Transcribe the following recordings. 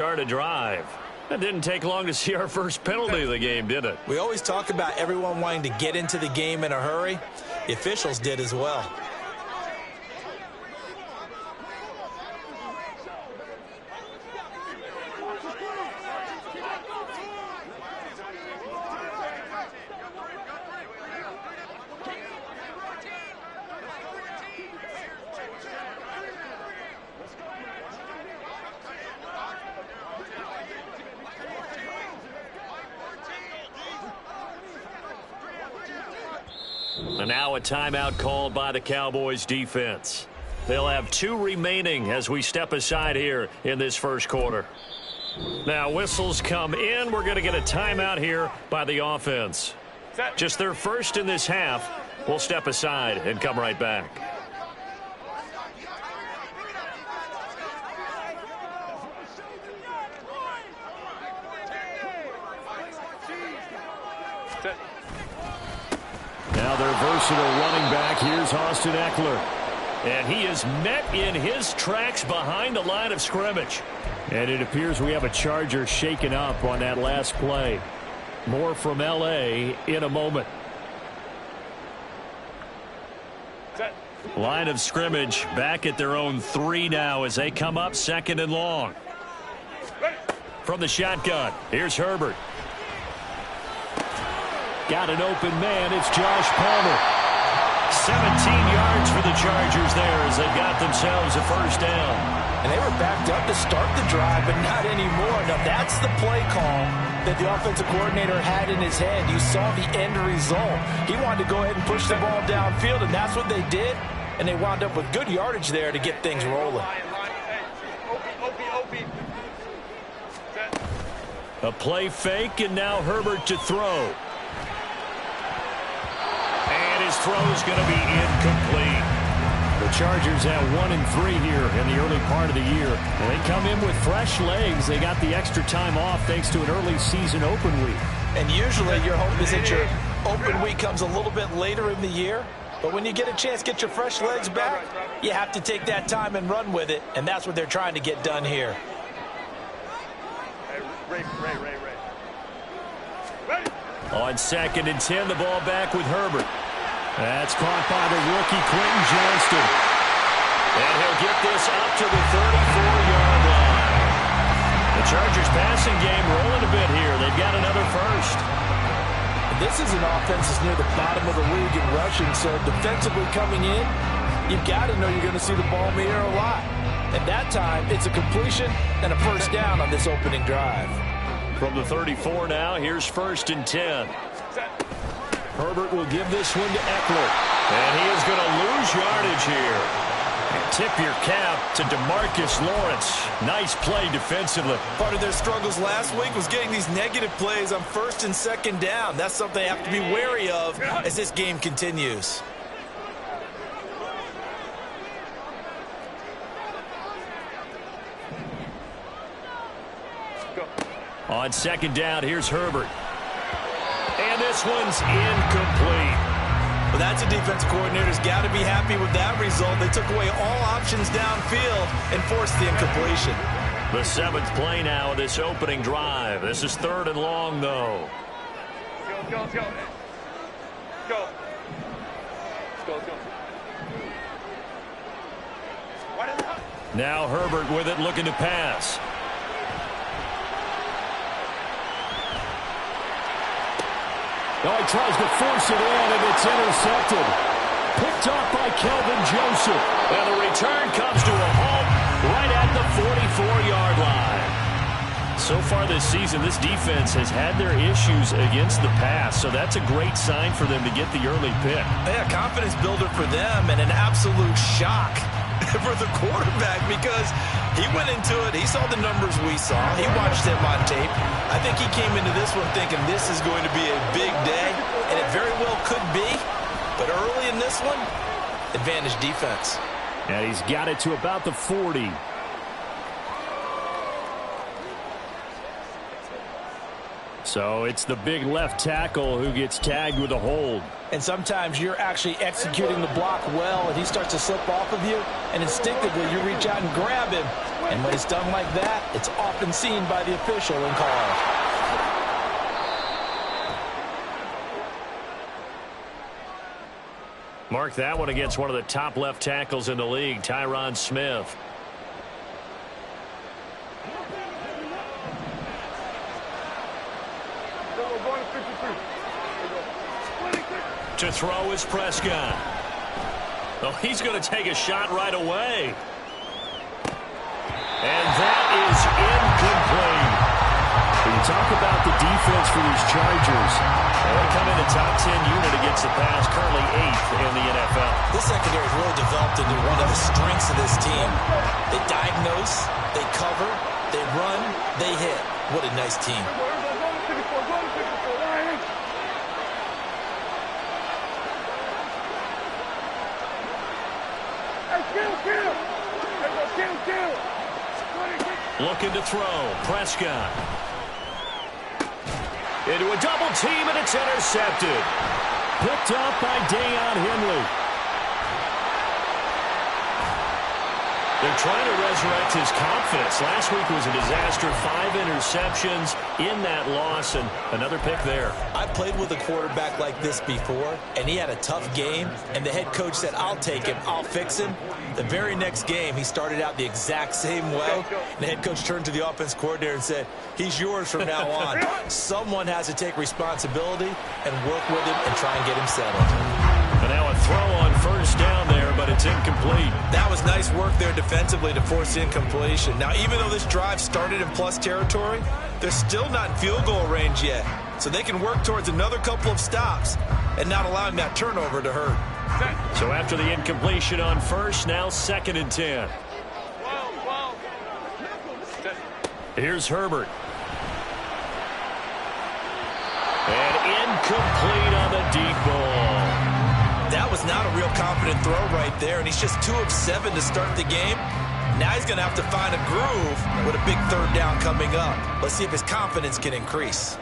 Start a drive. It didn't take long to see our first penalty of the game, did it? We always talk about everyone wanting to get into the game in a hurry. The officials did as well. And now a timeout called by the Cowboys defense. They'll have 2 remaining as we step aside here in this first quarter. Now whistles come in. We're going to get a timeout here by the offense. Just their first in this half. We'll step aside and come right back. Now their versatile running back, here's Austin Eckler. And he is met in his tracks behind the line of scrimmage. And it appears we have a Charger shaken up on that last play. More from L.A. in a moment. Line of scrimmage back at their own 3 now as they come up 2nd and long. From the shotgun, here's Herbert. Got an open man. It's Josh Palmer. 17 yards for the Chargers there as they got themselves a first down. And they were backed up to start the drive, but not anymore. Now, that's the play call that the offensive coordinator had in his head. You saw the end result. He wanted to go ahead and push the ball downfield, and that's what they did. And they wound up with good yardage there to get things rolling. A play fake, and now Herbert to throw. His throw is going to be incomplete. The Chargers at 1-3 here in the early part of the year. And they come in with fresh legs. They got the extra time off thanks to an early season open week. And usually your hope is that your open week comes a little bit later in the year. But when you get a chance to get your fresh legs back, you have to take that time and run with it. And that's what they're trying to get done here. On 2nd and 10, the ball back with Herbert. That's caught by the rookie Quentin Johnston. And he'll get this up to the 34-yard line. The Chargers passing game rolling a bit here. They've got another first. This is an offense that's near the bottom of the league in rushing, so defensively coming in, you've got to know you're going to see the ball in the air a lot. And that time, it's a completion and a first down on this opening drive. From the 34 now, here's 1st and 10. Herbert will give this one to Eckler. And he is going to lose yardage here. And tip your cap to DeMarcus Lawrence. Nice play defensively. Part of their struggles last week was getting these negative plays on 1st and 2nd down. That's something they have to be wary of as this game continues. On 2nd down, here's Herbert. And this one's incomplete. Well, that's a defense coordinator's got to be happy with that result. They took away all options downfield and forced the incompletion. The 7th play now of this opening drive. This is 3rd and long, though. Go. Now Herbert with it, looking to pass. Oh, he tries to force it in, and it's intercepted. Picked off by Kelvin Joseph. And the return comes to a halt right at the 44-yard line. So far this season, this defense has had their issues against the pass, so that's a great sign for them to get the early pick. Yeah, confidence builder for them and an absolute shock for the quarterback because he went into it. He saw the numbers we saw. He watched them on tape. I think he came into this one thinking this is going to be a big day, and it very well could be. But early in this one, advantage defense. And he's got it to about the 40. So it's the big left tackle who gets tagged with a hold. And sometimes you're actually executing the block well, and he starts to slip off of you, and instinctively you reach out and grab him. And when it's done like that, it's often seen by the official and called. Mark that one against one of the top left tackles in the league, Tyron Smith. To throw is Prescott. Oh, he's going to take a shot right away. And that is incomplete. When you talk about the defense for these Chargers, they come in the top 10 unit against the pass, currently 8th in the NFL. This secondary has really developed into one of the strengths of this team. They diagnose, they cover, they run, they hit. What a nice team. Looking to throw. Prescott. Into a double team, and it's intercepted. Picked up by Deion Henley. They're trying to resurrect his confidence. Last week was a disaster. 5 interceptions in that loss, and another pick there. I played with a quarterback like this before, and he had a tough game, and the head coach said, I'll take him, I'll fix him. The very next game, he started out the exact same way, and the head coach turned to the offense coordinator and said, he's yours from now on. Someone has to take responsibility and work with him and try and get him settled. And now a throw on first down there, but it's incomplete. That was nice work there defensively to force incompletion. Now, even though this drive started in plus territory, they're still not in field goal range yet. So they can work towards another couple of stops and not allowing that turnover to hurt. So after the incompletion on first, now 2nd and 10. Here's Herbert. And incomplete on the deep ball. That was not a real confident throw right there, and he's just 2 of 7 to start the game. Now he's going to have to find a groove with a big 3rd down coming up. Let's see if his confidence can increase.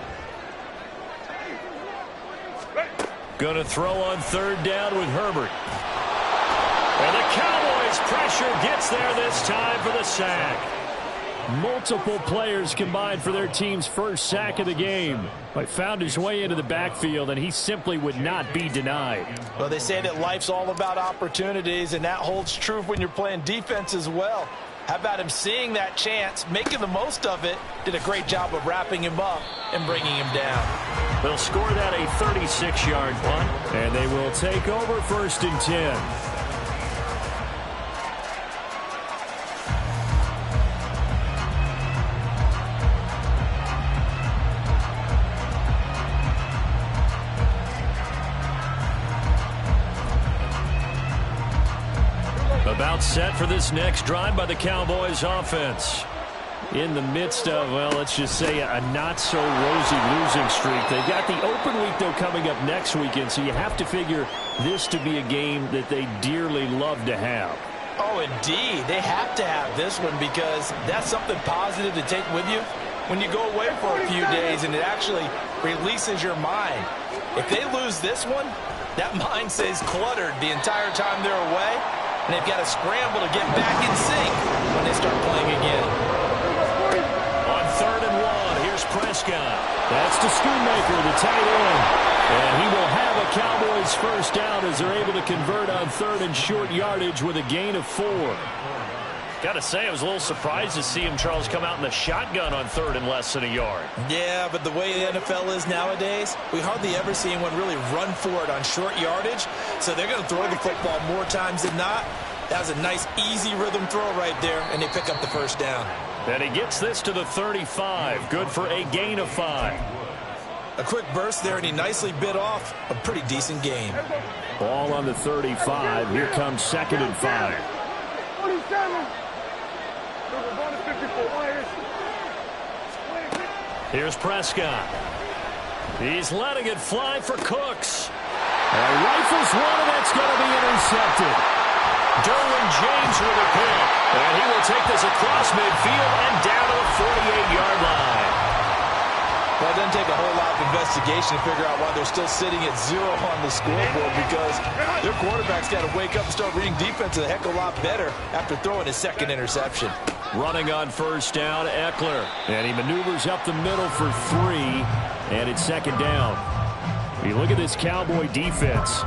Going to throw on 3rd down with Herbert. And the Cowboys pressure gets there this time for the sack. Multiple players combined for their team's first sack of the game. But found his way into the backfield, and he simply would not be denied. Well, they say that life's all about opportunities, and that holds true when you're playing defense as well. How about him seeing that chance, making the most of it, did a great job of wrapping him up and bringing him down. They'll score that a 36-yard punt, and they will take over 1st and 10. About set for this next drive by the Cowboys offense. In the midst of, well, let's just say a not-so-rosy losing streak. They've got the open week, though, coming up next weekend, so you have to figure this to be a game that they dearly love to have. Oh, indeed. They have to have this one because that's something positive to take with you when you go away for a few days, and it actually releases your mind. If they lose this one, that mind stays cluttered the entire time they're away. And they've got to scramble to get back in sync when they start playing again. On 3rd and 1, here's Prescott. That's to Schoonmaker, the tight end. And he will have a Cowboys first down as they're able to convert on 3rd and short yardage with a gain of 4. Got to say, I was a little surprised to see him, Charles, come out in the shotgun on 3rd and less than a yard. Yeah, but the way the NFL is nowadays, we hardly ever see anyone really run for it on short yardage. So they're going to throw the football more times than not. That was a nice, easy rhythm throw right there, and they pick up the first down. And he gets this to the 35. Good for a gain of 5. A quick burst there, and he nicely bit off a pretty decent gain. Ball on the 35. Here comes 2nd and 5. Here's Prescott. He's letting it fly for Cooks. And rifles one, and that's going to be intercepted. Derwin James with a pick. And he will take this across midfield and down to the 48-yard line. Well, it doesn't take a investigation to figure out why they're still sitting at 0 on the scoreboard, because their quarterback's got to wake up and start reading defense a heck of a lot better after throwing his second interception. Running on first down, Eckler. And he maneuvers up the middle for 3, and it's second down. You look at this Cowboy defense.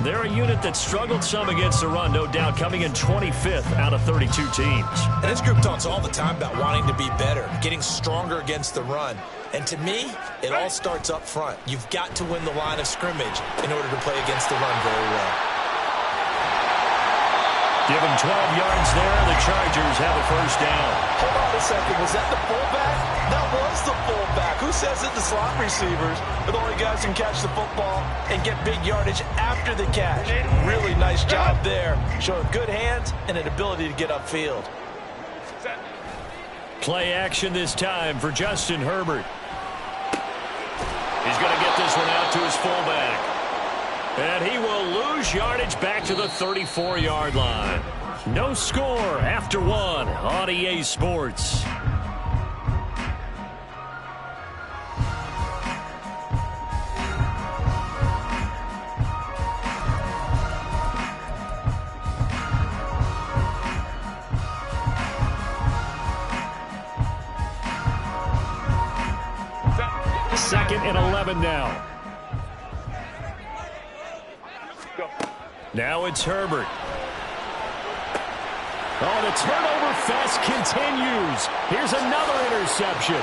They're a unit that struggled some against the run, no doubt, coming in 25th out of 32 teams. And this group talks all the time about wanting to be better, getting stronger against the run. And to me, it all starts up front. You've got to win the line of scrimmage in order to play against the run very well. Give him 12 yards there. The Chargers have a first down. Hold on a second. Was that the fullback? That was the fullback. Who says that the slot receivers are the only guys who can catch the football and get big yardage after the catch? Really nice job there. Showing good hands and an ability to get upfield. Play action this time for Justin Herbert. He's going to get this one out to his fullback. And he will lose yardage back to the 34-yard line. No score after 1 on EA Sports. Second and 11 now. Now it's Herbert. Oh, the turnover fest continues. Here's another interception.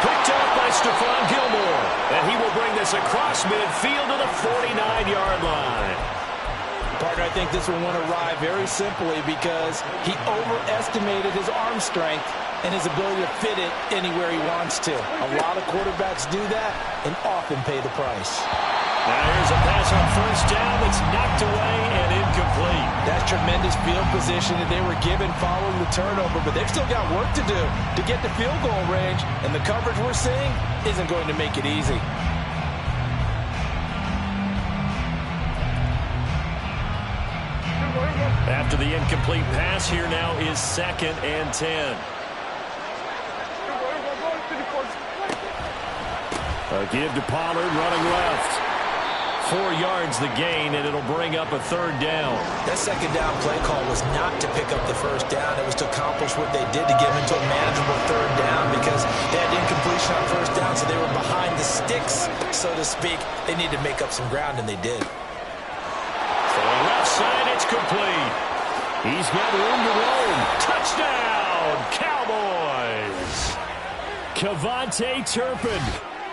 Picked off by Stephon Gilmore. And he will bring this across midfield to the 49-yard line. Partner, I think this one went awry very simply because he overestimated his arm strength and his ability to fit it anywhere he wants to. A lot of quarterbacks do that and often pay the price. Now here's a pass on first down that's knocked away and incomplete. That's tremendous field position that they were given following the turnover, but they've still got work to do to get to field goal range, and the coverage we're seeing isn't going to make it easy. After the incomplete pass, here now is second and 10. A give to Pollard, running left. 4 yards the gain, and it'll bring up a third down. That second down play call was not to pick up the first down. It was to accomplish what they did to get them into a manageable third down because they had incompletion on first down, so they were behind the sticks, so to speak. They needed to make up some ground, and they did. For the left side, it's complete. He's got room to roam. Touchdown, Cowboys! Kevontae Turpin.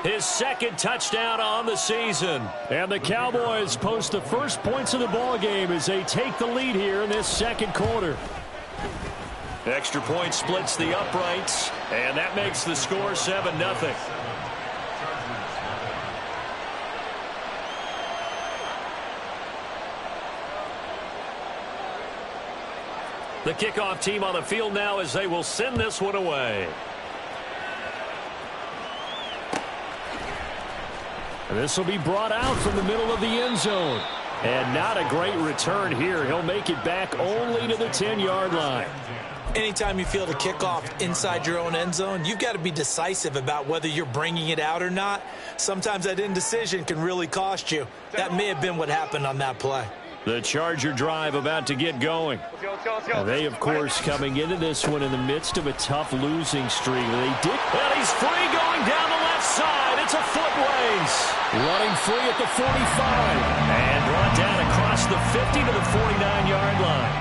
His second touchdown on the season. And the Cowboys post the first points of the ball game as they take the lead here in this second quarter. Extra point splits the uprights, and that makes the score 7-0. The kickoff team on the field now as they will send this one away. This will be brought out from the middle of the end zone. And not a great return here. He'll make it back only to the 10-yard line. Anytime you field a kickoff inside your own end zone, you've got to be decisive about whether you're bringing it out or not. Sometimes that indecision can really cost you. That may have been what happened on that play. The Charger drive about to get going. They, of course, coming into this one in the midst of a tough losing streak. They did. Well, he's free going down the left side. It's a foot race. Running free at the 45. And brought down across the 50 to the 49-yard line.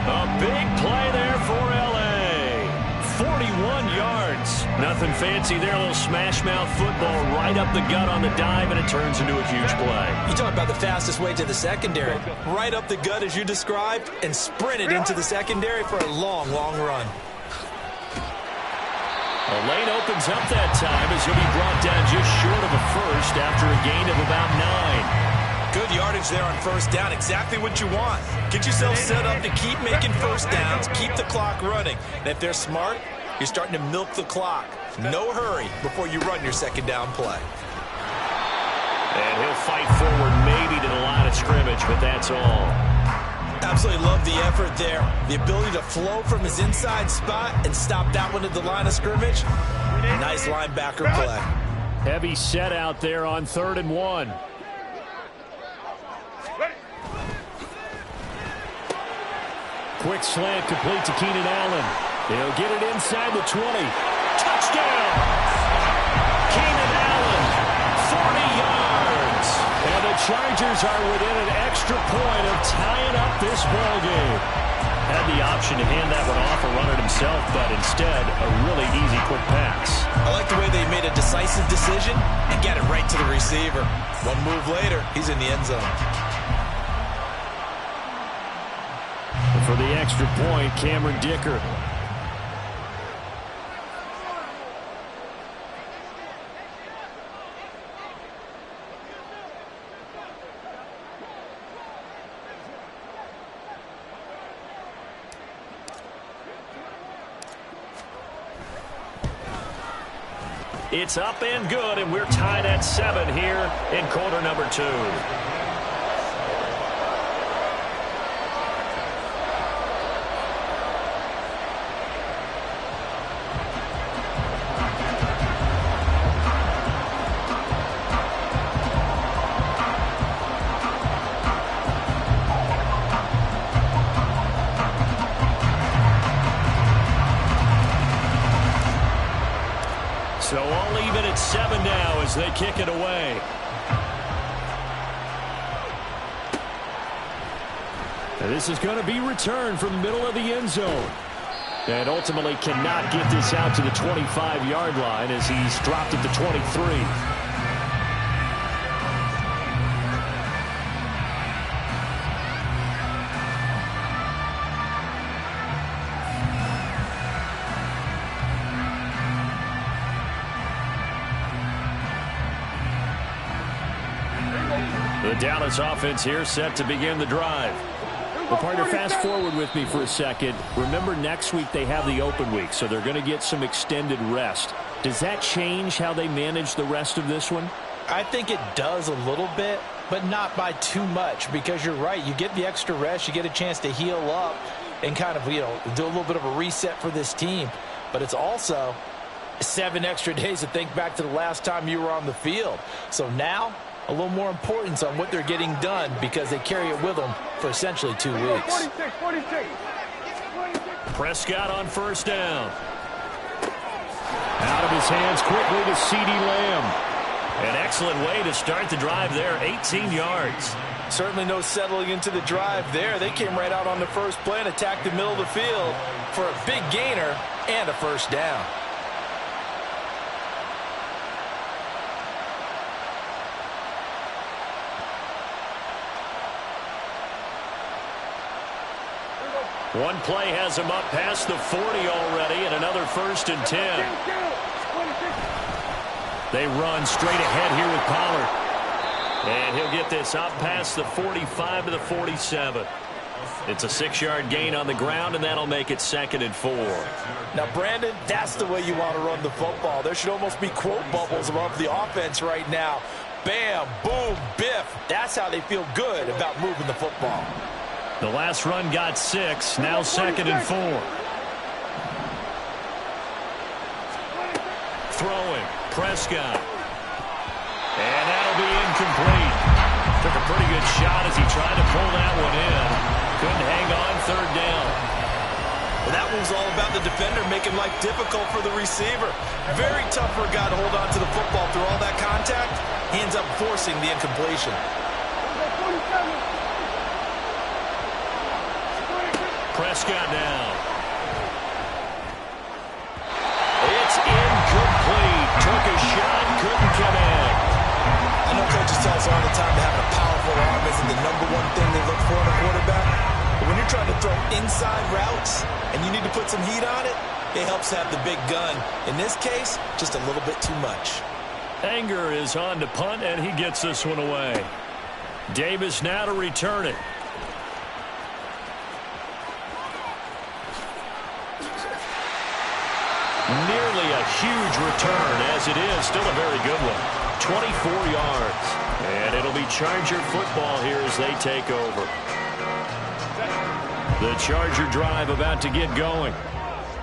A big play there for L.A. 41 yards. Nothing fancy there. A little smash-mouth football right up the gut on the dive, and it turns into a huge play. You talk about the fastest way to the secondary. Right up the gut as you described and sprinted into the secondary for a long, long run. A lane opens up that time as he'll be brought down just short of a first after a gain of about 9. Good yardage there on first down. Exactly what you want. Get yourself set up to keep making first downs, keep the clock running. And if they're smart, you're starting to milk the clock. No hurry before you run your second down play. And he'll fight forward maybe to the line of scrimmage, but that's all. Absolutely love the effort there. The ability to flow from his inside spot and stop that one at the line of scrimmage. Nice linebacker play. Heavy set out there on 3rd and 1. Quick slant complete to Keenan Allen. He'll get it inside the 20. Touchdown! Keenan Allen, 40 yards. And the Chargers are within an extra point of tying up this ball game. Had the option to hand that one off or run it himself, but instead, a really easy quick pass. I like the way they made a decisive decision and get it right to the receiver. One move later, he's in the end zone. And for the extra point, Cameron Dicker. It's up and good, and we're tied at 7 here in quarter number 2. So all even at 7 now as they kick it away. And this is going to be returned from the middle of the end zone. And ultimately cannot get this out to the 25-yard line as he's dropped at the 23. The Dallas offense here set to begin the drive. Well, partner, fast forward with me for a second. Remember, next week they have the open week, so they're going to get some extended rest. Does that change how they manage the rest of this one? I think it does a little bit, but not by too much, because you're right. You get the extra rest. You get a chance to heal up and kind of, do a little bit of a reset for this team. But it's also 7 extra days to think back to the last time you were on the field. So now, a little more importance on what they're getting done because they carry it with them for essentially 2 weeks. Prescott on first down. Out of his hands quickly to CeeDee Lamb. An excellent way to start the drive there, 18 yards. Certainly no settling into the drive there. They came right out on the first play and attacked the middle of the field for a big gainer and a first down. One play has him up past the 40 already, and another 1st and 10. They run straight ahead here with Pollard. And he'll get this up past the 45 to the 47. It's a 6-yard gain on the ground, and that'll make it 2nd and 4. Now, Brandon, that's the way you want to run the football. There should almost be quote bubbles above the offense right now. Bam, boom, biff. That's how they feel good about moving the football. The last run got 6, now 2nd and 4. Throwing, Prescott. And that'll be incomplete. Took a pretty good shot as he tried to pull that one in. Couldn't hang on 3rd down. Well, that one's all about the defender making life difficult for the receiver. Very tough for a guy to hold on to the football through all that contact. He ends up forcing the incompletion. Prescott down. It's incomplete. Took a shot, couldn't connect. I know coaches tell us all the time that having a powerful arm isn't the #1 thing they look for in a quarterback. But when you're trying to throw inside routes and you need to put some heat on it, it helps have the big gun. In this case, just a little bit too much. Anger is on to punt, and he gets this one away. Davis now to return it. Nearly a huge return, as it is still a very good one. 24 yards. And it'll be Charger football here as they take over. The Charger drive about to get going.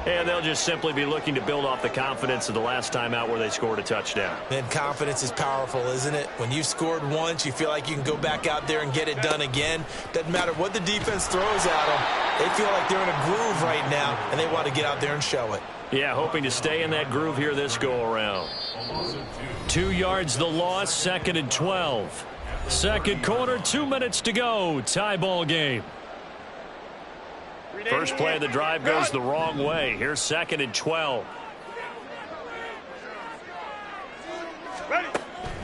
And they'll just simply be looking to build off the confidence of the last time out where they scored a touchdown. And confidence is powerful, isn't it? When you've scored once, you feel like you can go back out there and get it done again. Doesn't matter what the defense throws at them. They feel like they're in a groove right now, and they want to get out there and show it. Yeah, hoping to stay in that groove here this go-around. 2 yards the loss, 2nd and 12. Second quarter, 2 minutes to go. Tie ball game. First play of the drive goes the wrong way. Here's 2nd and 12.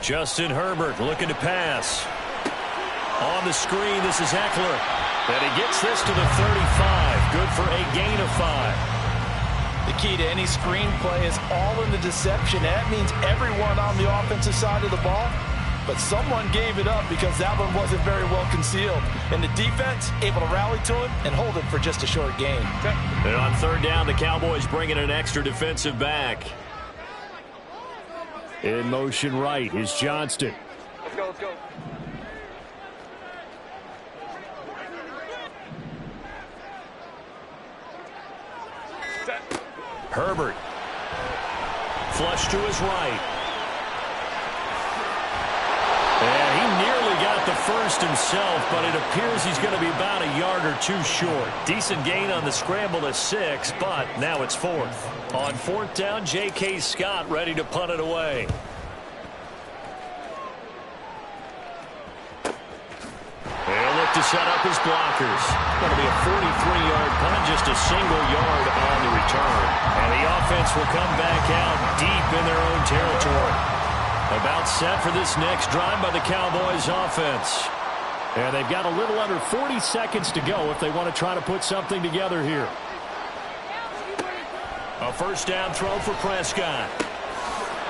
Justin Herbert looking to pass. On the screen, this is Eckler. And he gets this to the 35. Good for a gain of 5. The key to any screen play is all in the deception. That means everyone on the offensive side of the ball. But someone gave it up because that one wasn't very well concealed. And the defense able to rally to him and hold it for just a short gain. And on 3rd down, the Cowboys bring in an extra defensive back. In motion right is Johnston. Let's go, let's go. Herbert. Flush to his right. And he nearly got the first himself, but it appears he's going to be about a yard or 2 short. Decent gain on the scramble to 6, but now it's 4th. On 4th down, J.K. Scott ready to punt it away. They'll look to set up his blockers. Going to be a 43-yard punt, just a single yard on the return. And the offense will come back out deep in their own territory. About set for this next drive by the Cowboys offense. And they've got a little under 40 seconds to go if they want to try to put something together here. A first down throw for Prescott.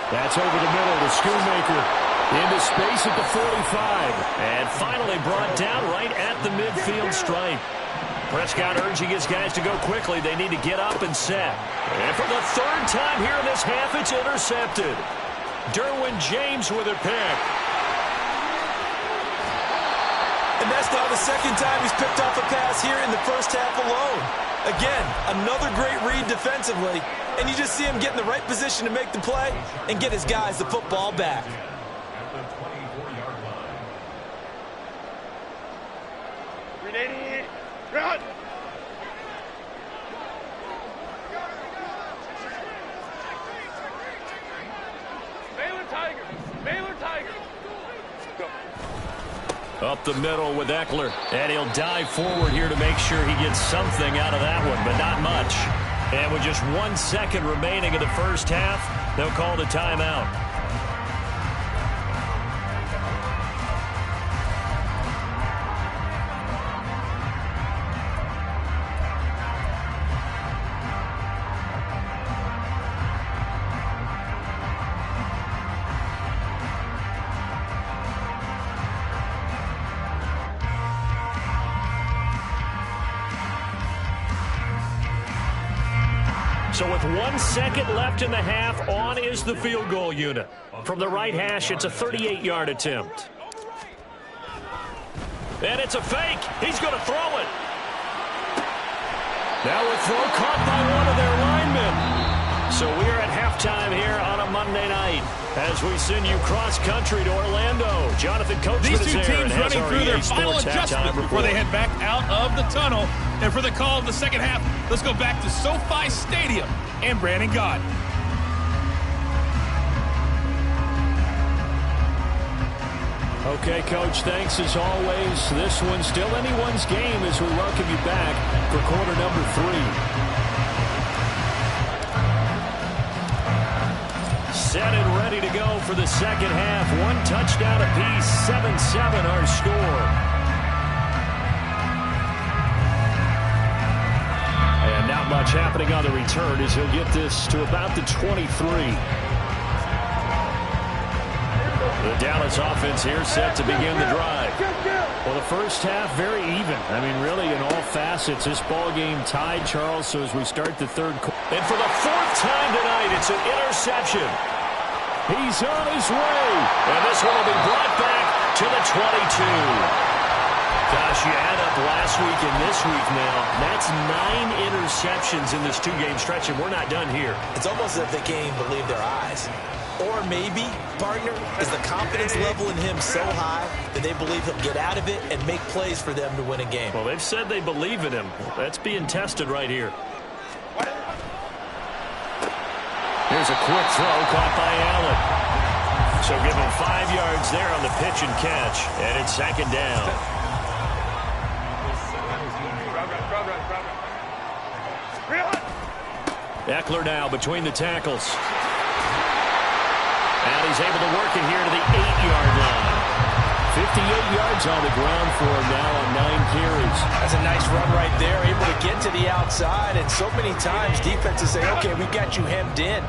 That's over the middle to Schoonmaker. Into space at the 45. And finally brought down right at the midfield stripe. Prescott urging his guys to go quickly. They need to get up and set. And for the 3rd time here in this half, it's intercepted. Derwin James with a pick. And that's now the 2nd time he's picked off a pass here in the first half alone. Again, another great read defensively, and you just see him get in the right position to make the play and get his guys the football back. Run! Baylor Tigers. Up the middle with Eckler. And he'll dive forward here to make sure he gets something out of that one, but not much. And with just 1 second remaining in the first half, they'll call the timeout. So with 1 second left in the half, on is the field goal unit. From the right hash, it's a 38-yard attempt. And it's a fake. He's going to throw it. Now a throw caught by one of their linemen. So we are at halftime here on a Monday night as we send you cross-country to Orlando. Jonathan Coachman These two teams running through their final adjustments before they head back out of the tunnel. And for the call of the second half, let's go back to SoFi Stadium and Brandon Gott. Okay, Coach, thanks as always. This one's still anyone's game as we welcome you back for quarter number 3. Set and ready to go for the second half. 1 touchdown apiece, 7-7 our score. And not much happening on the return as he'll get this to about the 23. The Dallas offense here set to begin the drive. Well, the first half very even. I mean, really in all facets, this ball game tied, Charles. So as we start the third quarter. And for the 4th time tonight, it's an interception. He's on his way. And this one will be brought back to the 22. Gosh, you add up last week and this week now. That's 9 interceptions in this 2-game stretch, and we're not done here. It's almost as if they can't even believe their eyes. Or maybe, partner, is the confidence level in him so high that they believe he'll get out of it and make plays for them to win a game. Well, they've said they believe in him. That's being tested right here. Here's a quick throw caught by Allen. So give him 5 yards there on the pitch and catch, and it's 2nd down. Eckler now between the tackles. And he's able to work it here to the 8-yard line. 58 yards on the ground for him now on 9 carries. That's a nice run right there, able to get to the outside. And so many times defenses say, okay, we got you hemmed in.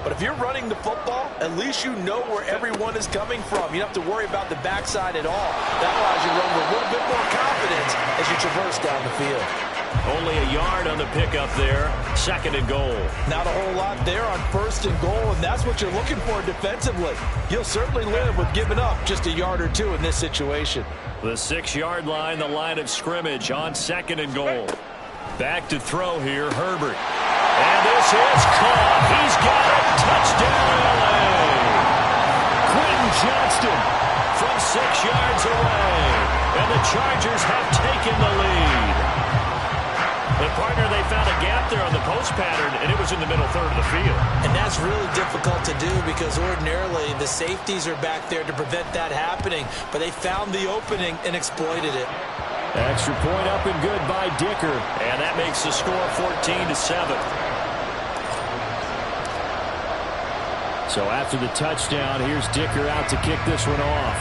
But if you're running the football, at least you know where everyone is coming from. You don't have to worry about the backside at all. That allows you to run with a little bit more confidence as you traverse down the field. Only a yard on the pickup there. 2nd and goal. Not a whole lot there on 1st and goal, and that's what you're looking for defensively. You'll certainly live with giving up just a yard or 2 in this situation. The 6-yard line, the line of scrimmage on 2nd and goal. Back to throw here, Herbert. And this is caught. He's got it. Touchdown, L.A. Quentin Johnston from 6 yards away. And the Chargers have taken the lead. But, partner, they found a gap there on the post pattern, and it was in the middle third of the field. And that's really difficult to do because ordinarily the safeties are back there to prevent that happening. But they found the opening and exploited it. Extra point up and good by Dicker. And that makes the score 14-7. So after the touchdown, here's Dicker out to kick this one off.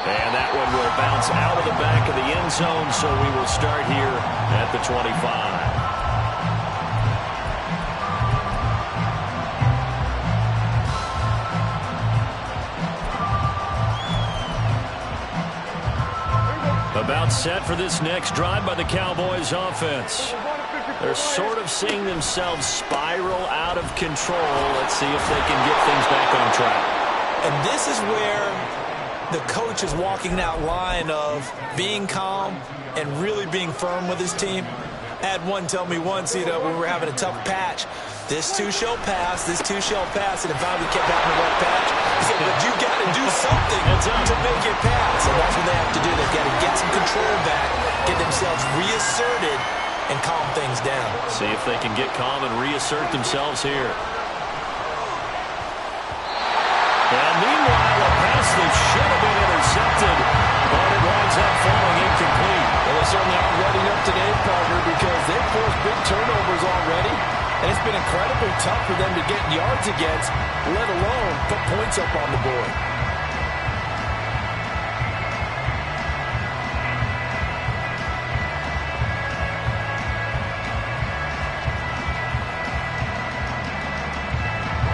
And that one will bounce out of the back of the end zone, so we will start here at the 25. About set for this next drive by the Cowboys offense. They're sort of seeing themselves spiral out of control. Let's see if they can get things back on track. And this is where the coach is walking that line of being calm and really being firm with his team. I had one tell me once, when we were having a tough patch, this too shall pass, this too shall pass, and if we kept having a rough patch, he said, but you got to do something to make it pass. And that's what they have to do. They've got to get some control back, get themselves reasserted, and calm things down. See if they can get calm and reassert themselves here. And meanwhile, a pass that should have been intercepted, but it winds up falling incomplete. Well, they certainly aren't ready up today, partner, because they've forced big turnovers already, and it's been incredibly tough for them to get yards against, let alone put points up on the board.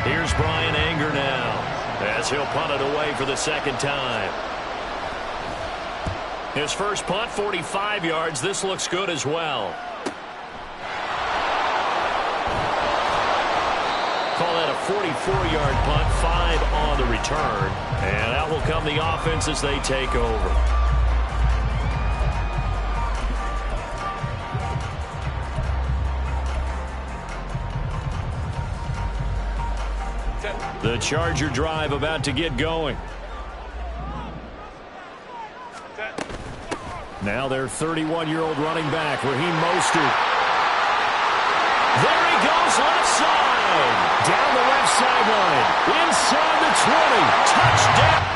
Here's Brian Anger now, as he'll punt it away for the 2nd time. His first punt, 45 yards. This looks good as well. Call that a 44-yard punt, 5 on the return. And out will come the offense as they take over. The Charger drive about to get going. Now their 31-year-old running back, Raheem Mostert. There he goes, left side. Down the left sideline. Inside the 20. Touchdown.